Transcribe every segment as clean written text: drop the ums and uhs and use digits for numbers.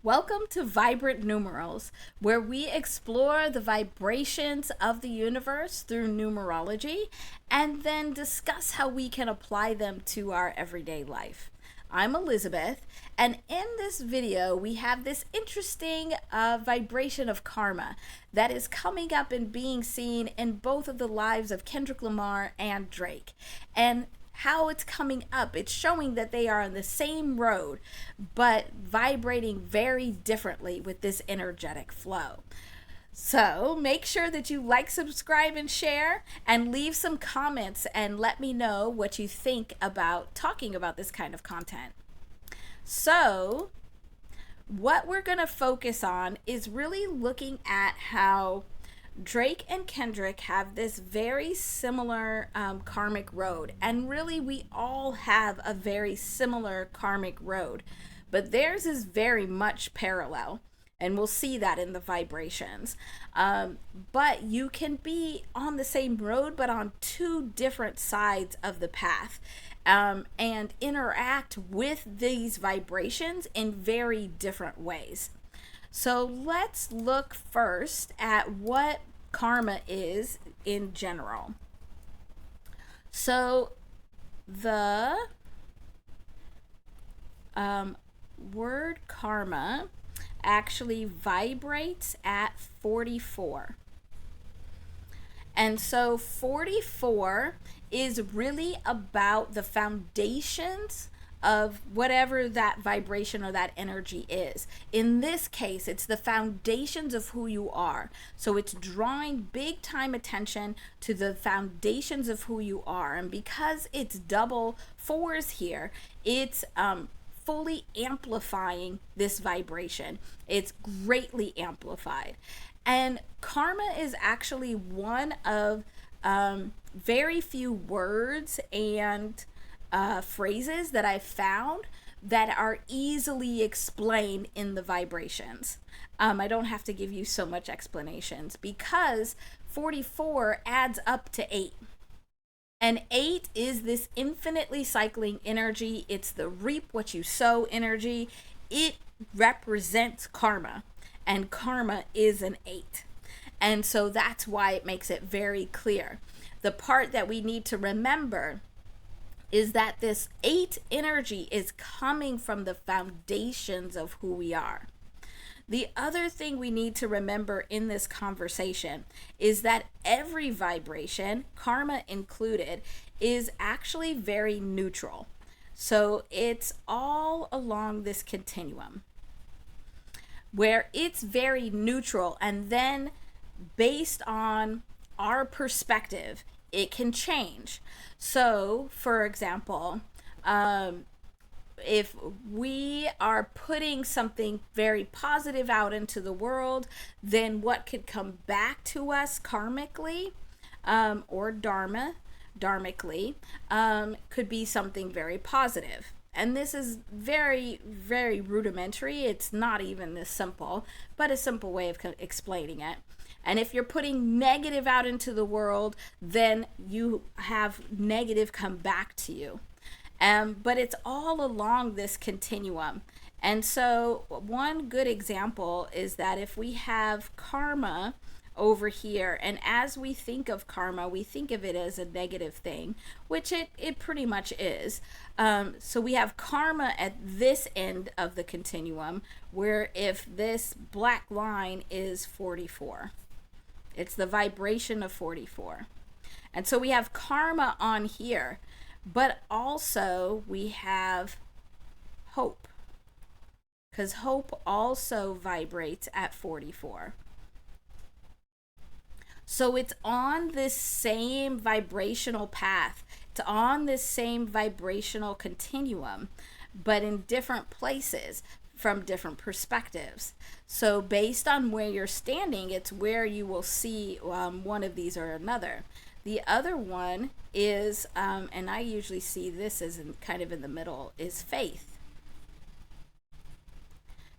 Welcome to Vibrant Numerals, where we explore the vibrations of the universe through numerology and then discuss how we can apply them to our everyday life. I'm Elizabeth, and in this video, we have this interesting vibration of karma that is coming up and being seen in both of the lives of Kendrick Lamar and Drake. And how it's coming up, it's showing that they are on the same road, but vibrating very differently with this energetic flow. So make sure that you like, subscribe, and share, and leave some comments and let me know what you think about talking about this kind of content. So what we're going to focus on is really looking at how Drake and Kendrick have this very similar karmic road, and really we all have a very similar karmic road, but theirs is very much parallel, and we'll see that in the vibrations. But you can be on the same road but on two different sides of the path, and interact with these vibrations in very different ways. So let's look first at what karma is in general. So the word karma actually vibrates at 44. And so 44 is really about the foundations of whatever that vibration or that energy is. In this case, it's the foundations of who you are. So it's drawing big time attention to the foundations of who you are. And because it's double fours here, it's fully amplifying this vibration. It's greatly amplified. And karma is actually one of very few words and phrases that I found that are easily explained in the vibrations. I don't have to give you so much explanations because 44 adds up to 8. And 8 is this infinitely cycling energy. It's the reap what you sow energy. It represents karma, and karma is an 8. And so that's why it makes it very clear. The part that we need to remember is that this 8 energy is coming from the foundations of who we are. The other thing we need to remember in this conversation is that every vibration, karma included, is actually very neutral. So it's all along this continuum where it's very neutral, and then based on our perspective, it can change. So, for example, if we are putting something very positive out into the world, then what could come back to us karmically or dharmically could be something very positive. And this is very, very rudimentary. It's not even this simple, but a simple way of explaining it. And if you're putting negative out into the world, then you have negative come back to you. But it's all along this continuum. And so one good example is that if we have karma over here, and as we think of karma, we think of it as a negative thing, which it pretty much is. So we have karma at this end of the continuum, where if this black line is 44, it's the vibration of 44. And so we have karma on here, but also we have hope, because hope also vibrates at 44. So it's on this same vibrational path. It's on this same vibrational continuum, but in different places from different perspectives. So based on where you're standing, it's where you will see one of these or another. The other one is, and I usually see this as kind of in the middle, is faith.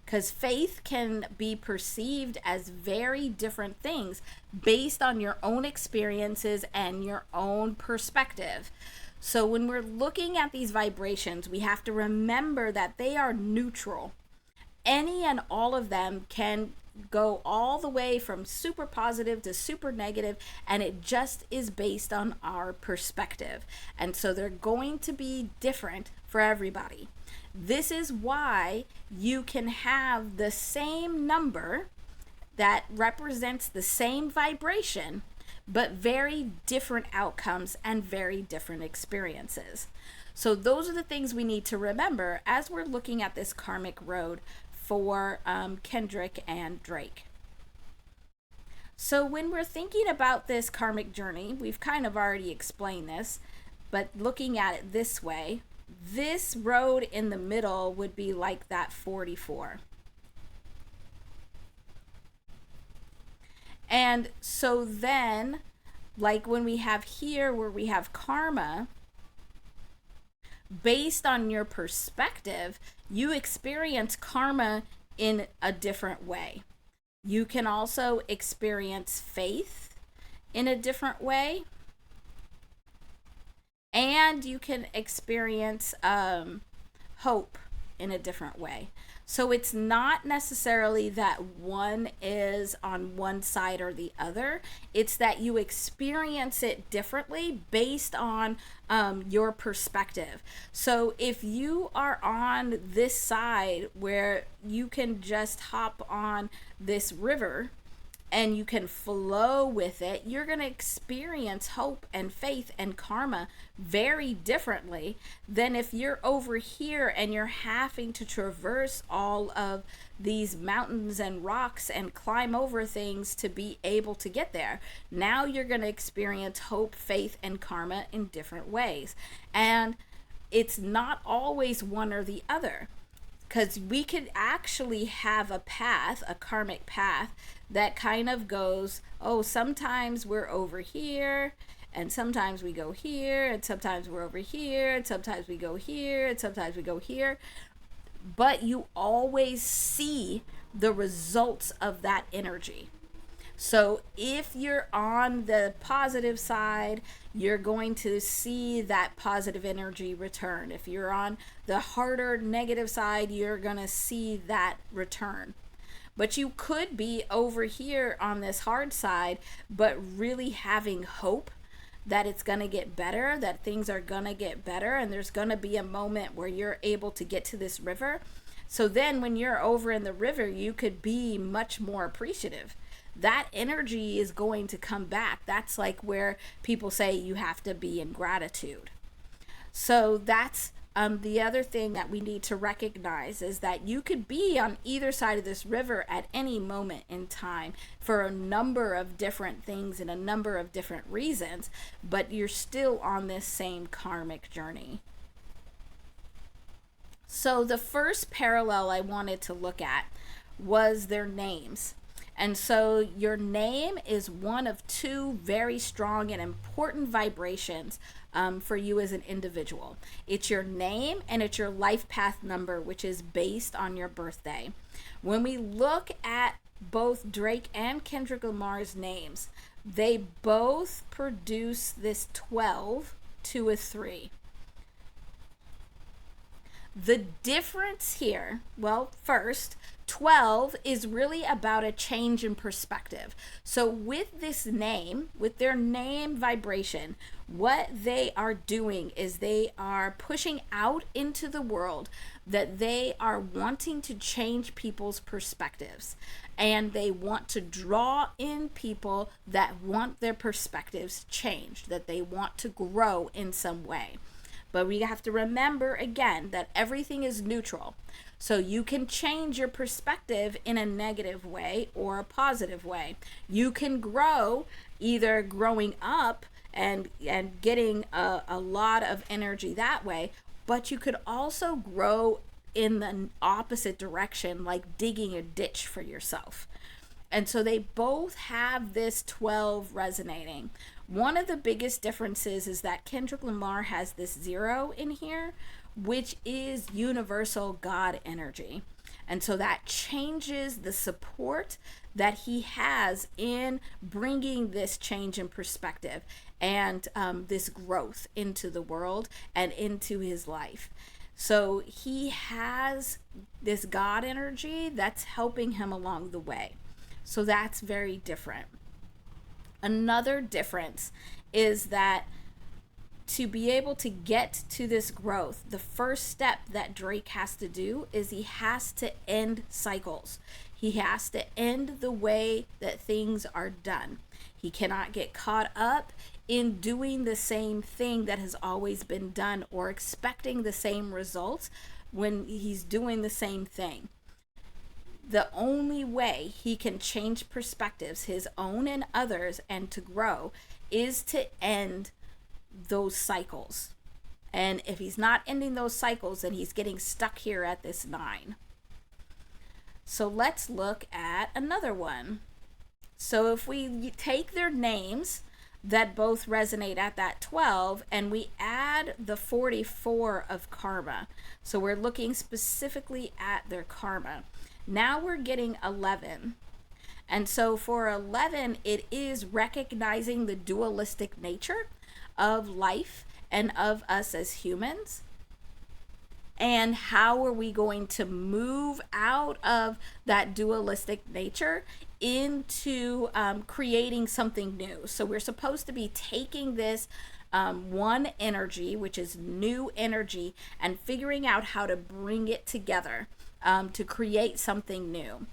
Because faith can be perceived as very different things based on your own experiences and your own perspective. So when we're looking at these vibrations, we have to remember that they are neutral. any and all of them can go all the way from super positive to super negative, and it just is based on our perspective. And so they're going to be different for everybody. This is why you can have the same number that represents the same vibration, but very different outcomes and very different experiences. So those are the things we need to remember as we're looking at this karmic road for Kendrick and Drake. So when we're thinking about this karmic journey, we've kind of already explained this, but looking at it this way, this road in the middle would be like that 44. And so then, like when we have here where we have karma, based on your perspective, you experience karma in a different way. You can also experience faith in a different way. And you can experience hope in a different way. So it's not necessarily that one is on one side or the other. It's that you experience it differently based on your perspective. So if you are on this side where you can just hop on this river and you can flow with it, you're going to experience hope and faith and karma very differently than if you're over here and you're having to traverse all of these mountains and rocks and climb over things to be able to get there. Now you're going to experience hope, faith, and karma in different ways. And it's not always one or the other. Because we could actually have a path, a karmic path, that kind of goes, oh, sometimes we're over here, and sometimes we go here, and sometimes we're over here, and sometimes we go here, and sometimes we go here. But you always see the results of that energy. So if you're on the positive side, you're going to see that positive energy return. If you're on the harder negative side, you're going to see that return. But you could be over here on this hard side, but really having hope that it's going to get better, that things are going to get better, and there's going to be a moment where you're able to get to this river. So then when you're over in the river, you could be much more appreciative. That energy is going to come back. That's like where people say you have to be in gratitude. So that's the other thing that we need to recognize is that you could be on either side of this river at any moment in time for a number of different things and a number of different reasons, but you're still on this same karmic journey. So the first parallel I wanted to look at was their names. And so your name is one of two very strong and important vibrations for you as an individual. It's your name and it's your life path number, which is based on your birthday. When we look at both Drake and Kendrick Lamar's names, they both produce this 12 to a 3. The difference here, well, first, 12 is really about a change in perspective. So with this name, with their name vibration, what they are doing is they are pushing out into the world that they are wanting to change people's perspectives. And they want to draw in people that want their perspectives changed, that they want to grow in some way. But we have to remember again that everything is neutral. So you can change your perspective in a negative way or a positive way. You can grow either growing up and getting a lot of energy that way, but you could also grow in the opposite direction, like digging a ditch for yourself. And so they both have this 12 resonating. One of the biggest differences is that Kendrick Lamar has this 0 in here, which is universal God energy. And so that changes the support that he has in bringing this change in perspective and this growth into the world and into his life. So he has this God energy that's helping him along the way. So that's very different. Another difference is that to be able to get to this growth, the first step that Drake has to do is he has to end cycles. He has to end the way that things are done. He cannot get caught up in doing the same thing that has always been done or expecting the same results when he's doing the same thing. The only way he can change perspectives, his own and others, and to grow is to end those cycles. And if he's not ending those cycles, then he's getting stuck here at this 9. So let's look at another one. So if we take their names that both resonate at that 12 and we add the 44 of karma, so we're looking specifically at their karma, now we're getting 11. And so for 11, it is recognizing the dualistic nature of life and of us as humans. And how are we going to move out of that dualistic nature into creating something new? So we're supposed to be taking this one energy, which is new energy, and figuring out how to bring it together to create something new.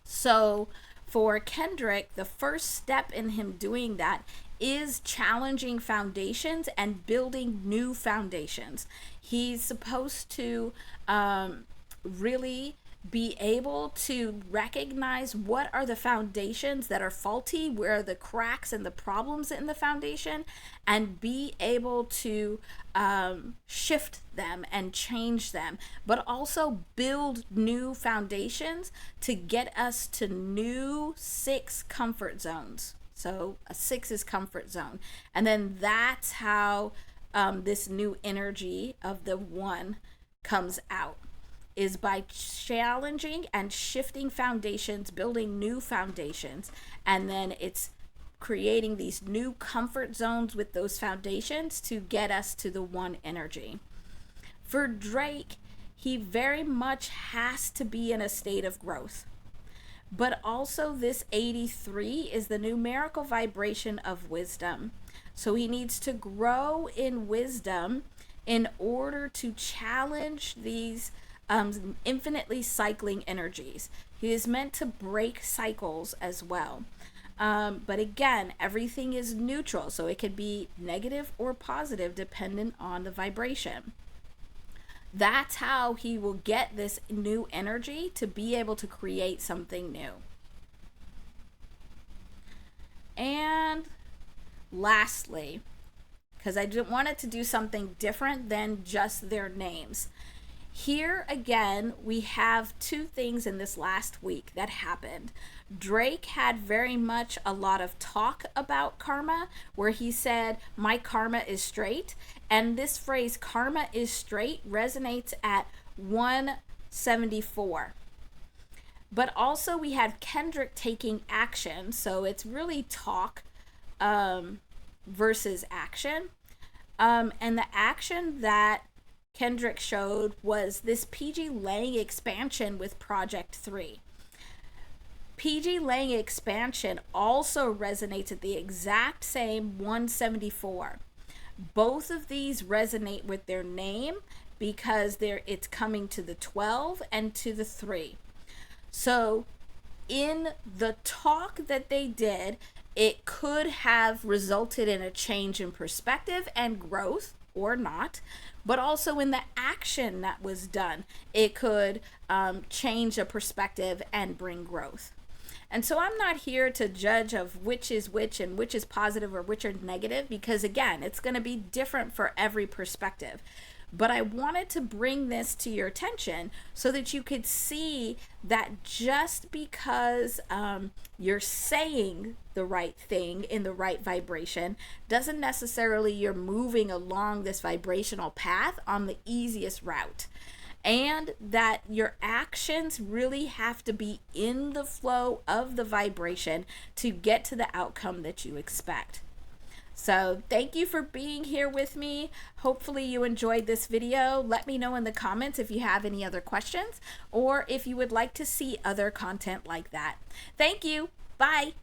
So for Kendrick, the first step in him doing that is challenging foundations and building new foundations. He's supposed to really be able to recognize what are the foundations that are faulty, where are the cracks and the problems in the foundation, and be able to shift them and change them, but also build new foundations to get us to new 6 comfort zones. So a 6 is comfort zone. And then that's how this new energy of the 1 comes out, is by challenging and shifting foundations, building new foundations, and then it's creating these new comfort zones with those foundations to get us to the 1 energy. For Drake, he very much has to be in a state of growth. But also this 83 is the numerical vibration of wisdom. So he needs to grow in wisdom in order to challenge these infinitely cycling energies. He is meant to break cycles as well. But again, everything is neutral, so it could be negative or positive dependent on the vibration. That's how he will get this new energy to be able to create something new. And lastly, because I didn't want it to do something different than just their names. Here again, we have 2 things in this last week that happened. Drake had very much a lot of talk about karma, where he said, my karma is straight. And this phrase, karma is straight, resonates at 174. But also we had Kendrick taking action. So it's really talk versus action. And the action that Kendrick showed was this PG Lang expansion with Project 3. PG Lang expansion also resonates at the exact same 174. Both of these resonate with their name because it's coming to the 12 and to the 3. So in the talk that they did, it could have resulted in a change in perspective and growth, or not, but also in the action that was done, it could change a perspective and bring growth. And so I'm not here to judge of which is which and which is positive or which are negative, because again, it's going to be different for every perspective. But I wanted to bring this to your attention so that you could see that just because you're saying the right thing in the right vibration doesn't necessarily you're moving along this vibrational path on the easiest route. And that your actions really have to be in the flow of the vibration to get to the outcome that you expect. So thank you for being here with me. Hopefully you enjoyed this video. Let me know in the comments if you have any other questions or if you would like to see other content like that. Thank you. Bye.